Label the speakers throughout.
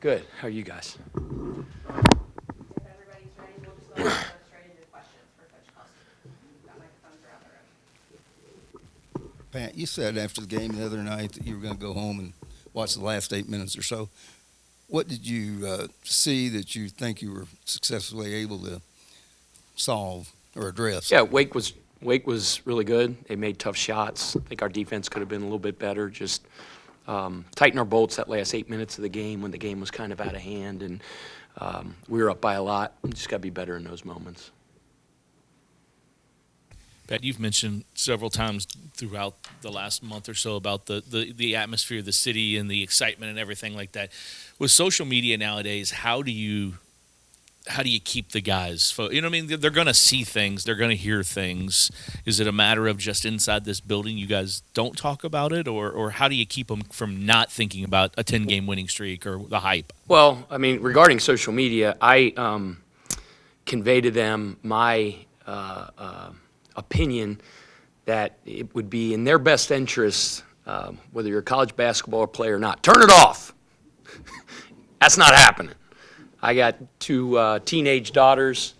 Speaker 1: Good. How are you guys?
Speaker 2: If everybody's ready, we'll just go ahead and go straight into questions for Coach Kelsey. Got microphones around the room.
Speaker 3: Pat, you said after the game the other night that you were going to go home and watch the last 8 minutes or so. What did you see that you think you were successfully able to solve or address?
Speaker 1: Yeah, Wake was really good. They made tough shots. I think our defense could have been a little bit better. Just tighten our bolts that last 8 minutes of the game when the game was kind of out of hand, and we were up by a lot. Just got to be better in those moments.
Speaker 4: Pat, you've mentioned several times throughout the last month or so about the atmosphere of the city and the excitement and everything like that. With social media nowadays, how do you keep the guys? You know what I mean? They're going to see things. They're going to hear things. Is it a matter of just inside this building you guys don't talk about it? Or how do you keep them from not thinking about a 10-game winning streak or the hype?
Speaker 1: Well, I mean, regarding social media, I convey to them my opinion that it would be in their best interest, whether you're a college basketball player or not, turn it off. That's not happening. I got two teenage daughters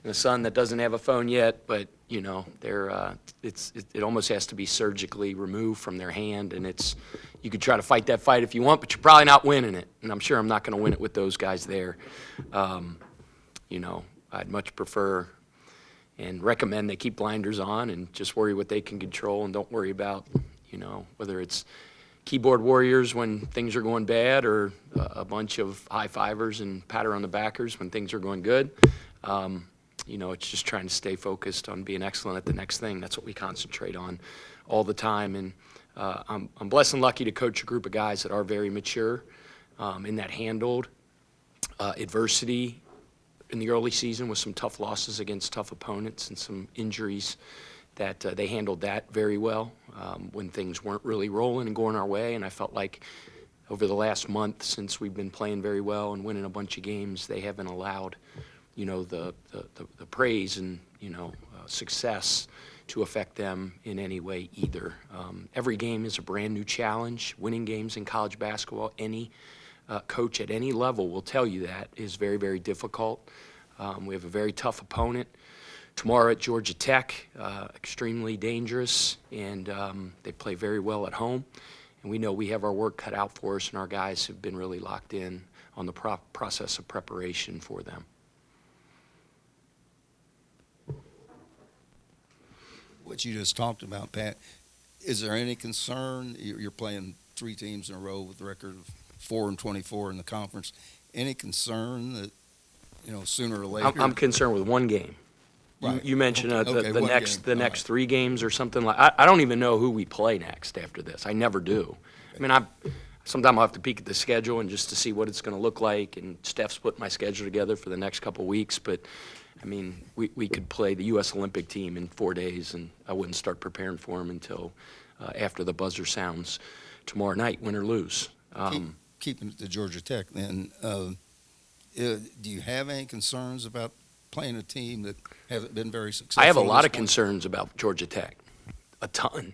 Speaker 1: and a son that doesn't have a phone yet, but you know it almost has to be surgically removed from their hand, and you could try to fight that fight if you want, but you're probably not winning it, and I'm sure I'm not going to win it with those guys there. I'd much prefer and recommend they keep blinders on and just worry what they can control and don't worry about whether it's keyboard warriors when things are going bad or a bunch of high-fivers and patter on the backers when things are going good. It's just trying to stay focused on being excellent at the next thing. That's what we concentrate on all the time. And I'm blessed and lucky to coach a group of guys that are very mature and that handled adversity in the early season with some tough losses against tough opponents and some injuries that they handled that very well when things weren't really rolling and going our way. And I felt like over the last month, since we've been playing very well and winning a bunch of games, they haven't allowed, the praise and, success to affect them in any way either. Every game is a brand new challenge. Winning games in college basketball, any coach at any level will tell you that is very, very difficult. We have a very tough opponent tomorrow at Georgia Tech, extremely dangerous, and they play very well at home. And we know we have our work cut out for us, and our guys have been really locked in on the process of preparation for them.
Speaker 3: What you just talked about, Pat, is there any concern? You're playing three teams in a row with a record of 4-24 in the conference. Any concern that, sooner or later?
Speaker 1: I'm concerned with one game.
Speaker 3: Right.
Speaker 1: You mentioned the next 3 games or something like. I don't even know who we play next after this. I never do. I mean, sometimes I'll have to peek at the schedule and just to see what it's going to look like. And Steph's put my schedule together for the next couple weeks. But I mean, we could play the U.S. Olympic team in 4 days, and I wouldn't start preparing for them until after the buzzer sounds tomorrow night, win or lose.
Speaker 3: Keeping it to Georgia Tech, then, do you have any concerns about playing a team that hasn't been very successful?
Speaker 1: I have a lot of concerns about Georgia Tech, a ton.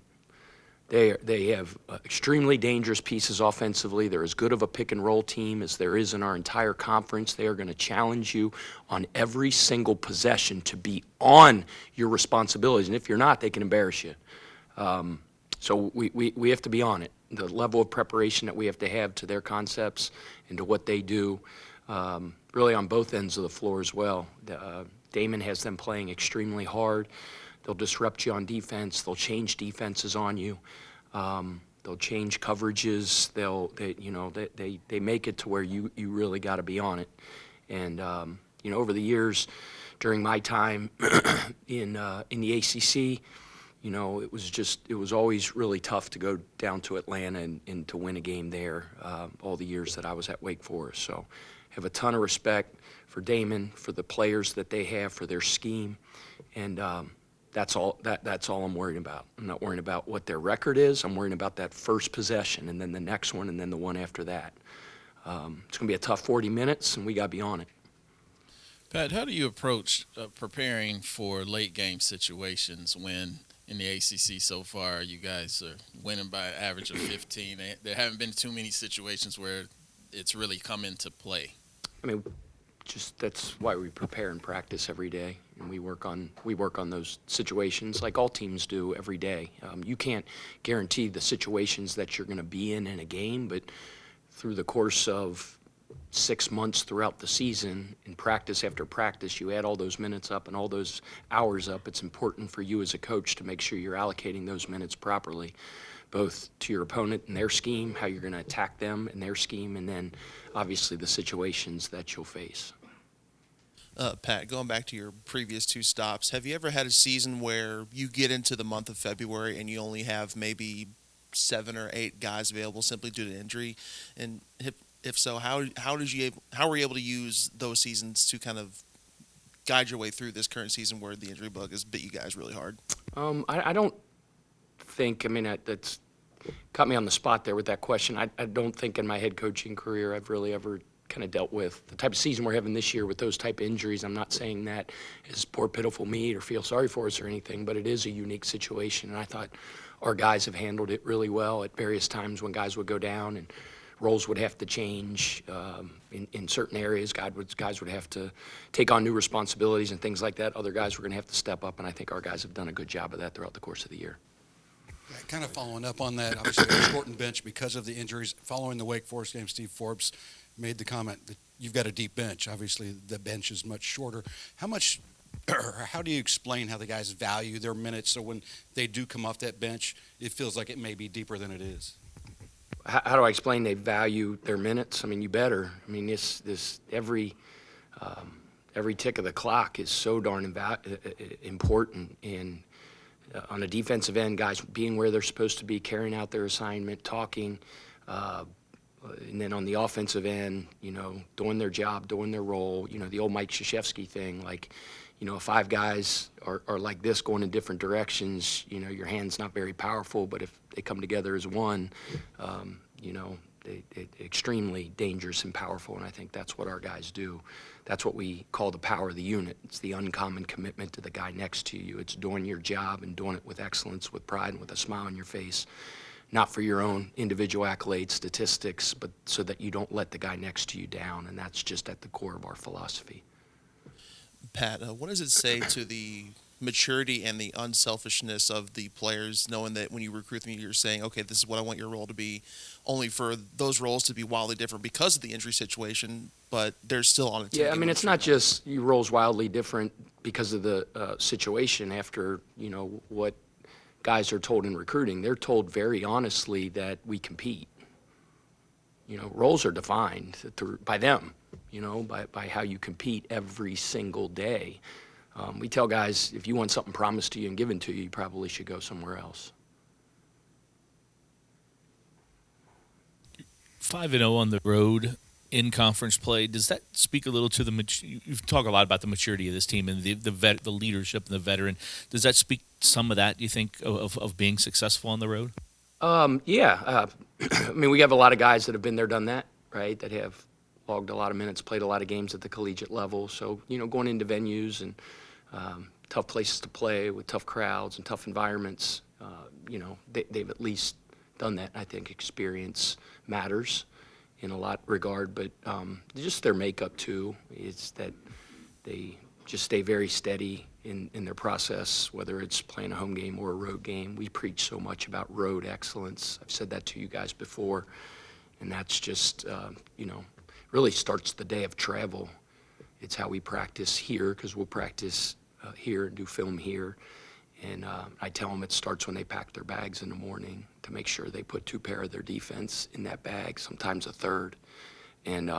Speaker 1: They have extremely dangerous pieces offensively. They're as good of a pick-and-roll team as there is in our entire conference. They are going to challenge you on every single possession to be on your responsibilities, and if you're not, they can embarrass you. So we have to be on it. The level of preparation that we have to have to their concepts and to what they do, really on both ends of the floor as well. Damon has them playing extremely hard. They'll disrupt you on defense. They'll change defenses on you. They'll change coverages. They make it to where you really got to be on it. And over the years, during my time in the ACC, it was always really tough to go down to Atlanta and to win a game there. All the years that I was at Wake Forest, so have a ton of respect for Damon, for the players that they have, for their scheme, and that's all I'm worried about. I'm not worrying about what their record is. I'm worrying about that first possession and then the next one and then the one after that. It's going to be a tough 40 minutes, and we got to be on it.
Speaker 5: Pat, how do you approach preparing for late game situations when in the ACC so far you guys are winning by an average of 15? There haven't been too many situations where it's really come into play?
Speaker 1: I mean, just that's why we prepare and practice every day, and we work on those situations like all teams do every day. You can't guarantee the situations that you're going to be in a game, but through the course of 6 months throughout the season, in practice after practice, you add all those minutes up and all those hours up. It's important for you as a coach to make sure you're allocating those minutes properly, both to your opponent and their scheme, how you're going to attack them and their scheme, and then obviously the situations that you'll face.
Speaker 6: Pat, going back to your previous two stops, have you ever had a season where you get into the month of February and you only have maybe 7 or 8 guys available simply due to injury? And if so, how were you able to use those seasons to kind of guide your way through this current season where the injury bug has bit you guys really hard?
Speaker 1: I don't think, I mean, that's caught me on the spot there with that question. I don't think in my head coaching career I've really ever kind of dealt with the type of season we're having this year with those type of injuries. I'm not saying that is poor, pitiful me or feel sorry for us or anything, but it is a unique situation. And I thought our guys have handled it really well at various times when guys would go down and roles would have to change in certain areas. Guys would have to take on new responsibilities and things like that. Other guys were going to have to step up, and I think our guys have done a good job of that throughout the course of the year.
Speaker 7: Yeah, kind of following up on that, obviously a shortened bench because of the injuries. Following the Wake Forest game, Steve Forbes made the comment that you've got a deep bench. Obviously, the bench is much shorter. How do you explain how the guys value their minutes so when they do come off that bench, it feels like it may be deeper than it is?
Speaker 1: How do I explain they value their minutes? I mean, you better. I mean, every tick of the clock is so darn important. And on a defensive end, guys being where they're supposed to be, carrying out their assignment, talking, and then on the offensive end, doing their job, doing their role. The old Mike Krzyzewski thing, like, if 5 guys are like this going in different directions, your hand's not very powerful, but if they come together as one, they're extremely dangerous and powerful, and I think that's what our guys do. That's what we call the power of the unit. It's the uncommon commitment to the guy next to you. It's doing your job and doing it with excellence, with pride, and with a smile on your face, not for your own individual accolades, statistics, but so that you don't let the guy next to you down, and that's just at the core of our philosophy.
Speaker 6: Pat, what does it say to the maturity and the unselfishness of the players, knowing that when you recruit them, you're saying, okay, this is what I want your role to be, only for those roles to be wildly different because of the injury situation, but they're still on a team?
Speaker 1: Yeah, I mean, it's not just your role's wildly different because of the situation after, what guys are told in recruiting. They're told very honestly that we compete. Roles are defined by them, by how you compete every single day. We tell guys, if you want something promised to you and given to you, you probably should go somewhere else.
Speaker 4: 5-0 on the road in conference play. Does that speak a little to you've talked a lot about the maturity of this team and the leadership and the veteran. Does that speak some of that, do you think, of being successful on the road?
Speaker 1: Yeah. I mean, we have a lot of guys that have been there, done that, right, that have logged a lot of minutes, played a lot of games at the collegiate level. So, going into venues and tough places to play with tough crowds and tough environments, they've at least done that. I think experience matters in a lot regard, but just their makeup too is that they just stay very steady in their process, whether it's playing a home game or a road game. We preach so much about road excellence. I've said that to you guys before, and that's just, really starts the day of travel. It's how we practice here, because we'll practice here and do film here. And I tell them it starts when they pack their bags in the morning to make sure they put 2 pair of their defense in that bag, sometimes a third. And,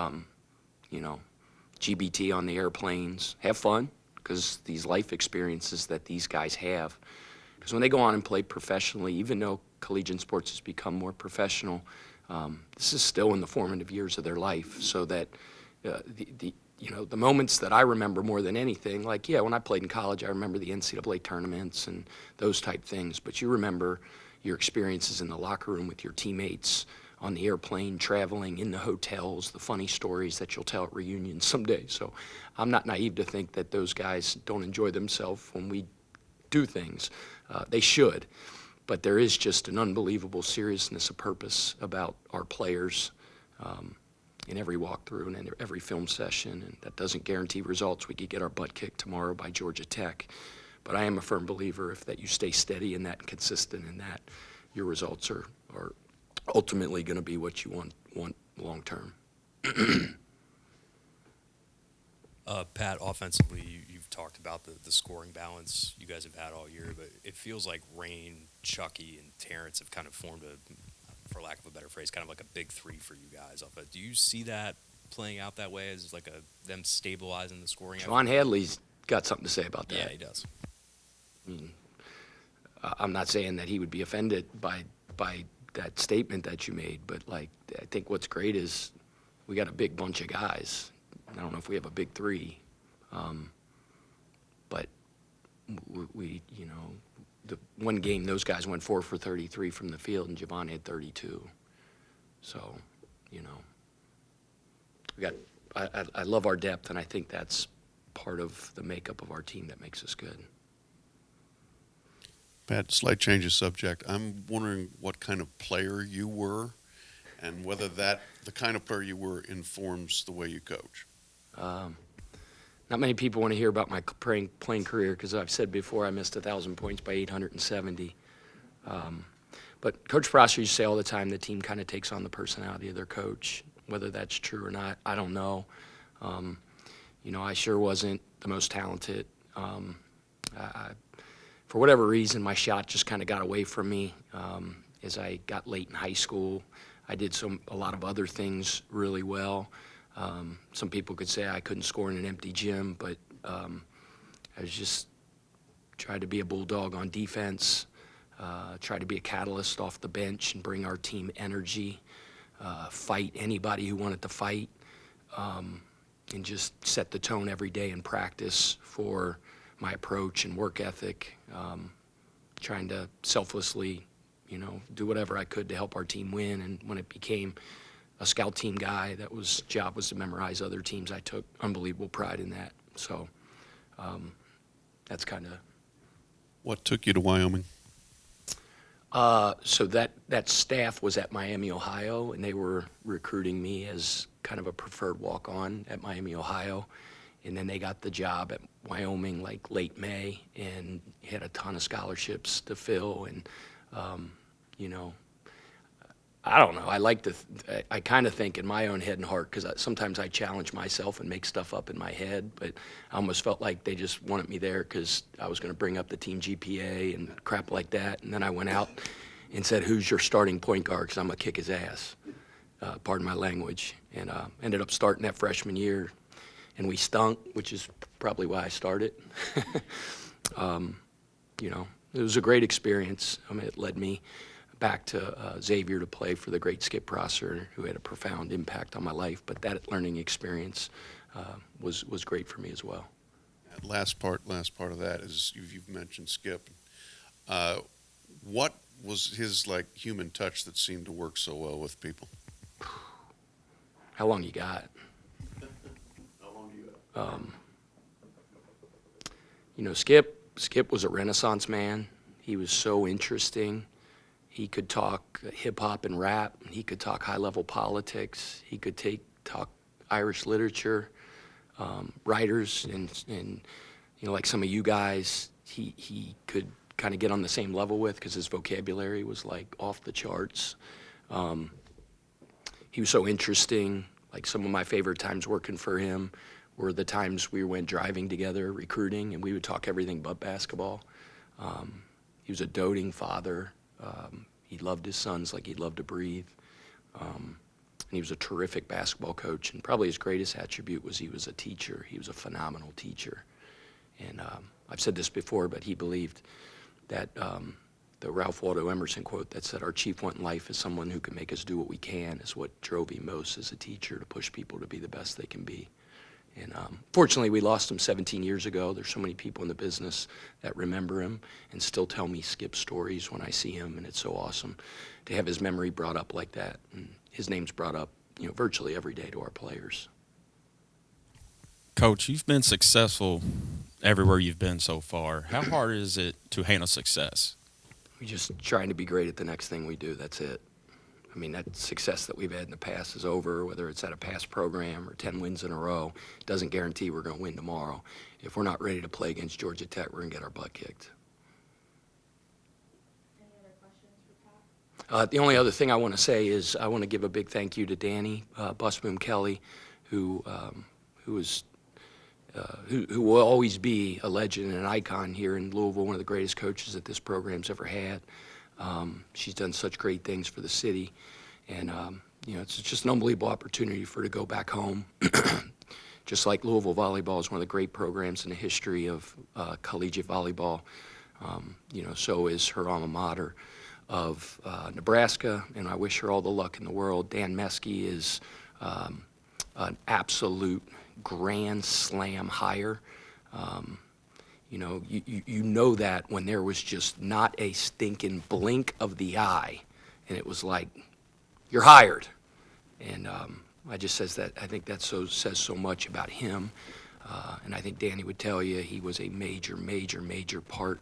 Speaker 1: GBT on the airplanes. Have fun, because these life experiences that these guys have. Because when they go on and play professionally, even though collegiate sports has become more professional, this is still in the formative years of their life. So that the moments that I remember more than anything, like, when I played in college, I remember the NCAA tournaments and those type things. But you remember your experiences in the locker room with your teammates, on the airplane, traveling, in the hotels, the funny stories that you'll tell at reunions someday. So I'm not naive to think that those guys don't enjoy themselves when we do things. They should. But there is just an unbelievable seriousness of purpose about our players. in every walkthrough and in every film session, and that doesn't guarantee results. We could get our butt kicked tomorrow by Georgia Tech, but I am a firm believer that you stay steady in that and consistent in that, your results are ultimately going to be what you want long term.
Speaker 8: Pat, offensively, you've talked about the scoring balance you guys have had all year, but it feels like Rain, Chucky, and Terrence have kind of formed for lack of a better phrase, kind of like a big three for you guys. Do you see that playing out that way as like them stabilizing the scoring?
Speaker 1: Javon Hadley's got something to say about that.
Speaker 8: Yeah, he does.
Speaker 1: I mean, I'm not saying that he would be offended by that statement that you made, but like, I think what's great is we got a big bunch of guys. I don't know if we have a big three, but we the one game those guys went 4 for 33 from the field, and Javon had 32. So, we got. I love our depth, and I think that's part of the makeup of our team that makes us good.
Speaker 9: Pat, slight change of subject. I'm wondering what kind of player you were, and whether the kind of player you were informs the way you coach.
Speaker 1: Not many people want to hear about my playing career because I've said before I missed 1,000 points by 870. But Coach Prosser used to say all the time the team kind of takes on the personality of their coach. Whether that's true or not, I don't know. I sure wasn't the most talented. For whatever reason, my shot just kind of got away from me as I got late in high school. I did a lot of other things really well. Some people could say I couldn't score in an empty gym, but I was just tried to be a bulldog on defense, try to be a catalyst off the bench and bring our team energy, fight anybody who wanted to fight, and just set the tone every day in practice for my approach and work ethic, trying to selflessly, do whatever I could to help our team win. And when it became a scout team guy, job was to memorize other teams. I took unbelievable pride in that. So that's kind of.
Speaker 9: What took you to Wyoming?
Speaker 1: So that staff was at Miami, Ohio, and they were recruiting me as kind of a preferred walk-on at Miami, Ohio. And then they got the job at Wyoming like late May and had a ton of scholarships to fill. And, I don't know. I kind of think in my own head and heart, because sometimes I challenge myself and make stuff up in my head, but I almost felt like they just wanted me there because I was going to bring up the team GPA and crap like that. And then I went out and said, "Who's your starting point guard? Because I'm going to kick his ass." Pardon my language. And ended up starting that freshman year. And we stunk, which is probably why I started. It was a great experience. It led me back to Xavier to play for the great Skip Prosser, who had a profound impact on my life. But that learning experience was great for me as well.
Speaker 9: Last part of that is you've mentioned Skip. What was his human touch that seemed to work so well with people?
Speaker 1: How long you got? Skip was a Renaissance man. He was so interesting. He could talk hip-hop and rap. He could talk high-level politics. He could talk Irish literature, writers, and like some of you guys, he could kind of get on the same level with because his vocabulary was off the charts. He was so interesting. Some of my favorite times working for him were the times we went driving together, recruiting, and we would talk everything but basketball. He was a doting father. He loved his sons like he loved to breathe. And he was a terrific basketball coach. And probably his greatest attribute was he was a teacher. He was a phenomenal teacher. And I've said this before, but he believed that the Ralph Waldo Emerson quote that said, "Our chief want in life is someone who can make us do what we can," is what drove him most as a teacher, to push people to be the best they can be. And fortunately, we lost him 17 years ago. There's so many people in the business that remember him and still tell me Skip stories when I see him, and it's so awesome to have his memory brought up like that. And his name's brought up, virtually every day to our players.
Speaker 10: Coach, you've been successful everywhere you've been so far. How hard is it to handle success?
Speaker 1: We're just trying to be great at the next thing we do. That's it. I mean, that success that we've had in the past is over, whether it's at a past program or 10 wins in a row. Doesn't guarantee we're going to win tomorrow. If we're not ready to play against Georgia Tech, we're going to get our butt kicked.
Speaker 2: Any other questions for Pat?
Speaker 1: The only other thing I want to say is I want to give a big thank you to Danny Busboom Kelly, who will always be a legend and an icon here in Louisville, one of the greatest coaches that this program's ever had. She's done such great things for the city, and it's just an unbelievable opportunity for her to go back home. Just like Louisville volleyball is one of the great programs in the history of collegiate volleyball, so is her alma mater of Nebraska, and I wish her all the luck in the world. Dan Meskey is an absolute grand slam hire. You know that when there was just not a stinking blink of the eye, and it was like, you're hired. And I think that says so much about him. And I think Danny would tell you he was a major part,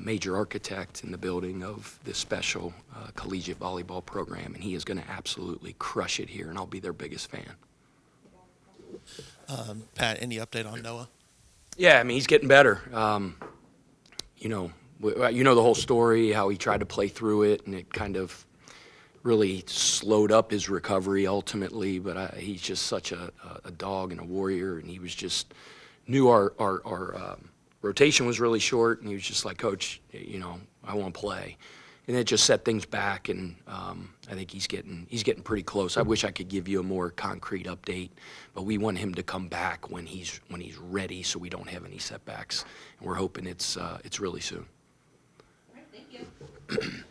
Speaker 1: major architect in the building of this special collegiate volleyball program, and he is going to absolutely crush it here, and I'll be their biggest fan.
Speaker 6: Pat, any update on Noah?
Speaker 1: Yeah, I mean, he's getting better. You know the whole story, how he tried to play through it, and it kind of really slowed up his recovery ultimately, but he's just such a dog and a warrior, and he was just knew our rotation was really short, and he was just like, Coach, I want to play. And it just set things back, and I think he's getting pretty close. I wish I could give you a more concrete update, but we want him to come back when he's ready, so we don't have any setbacks. And we're hoping it's really soon.
Speaker 2: All right, thank you.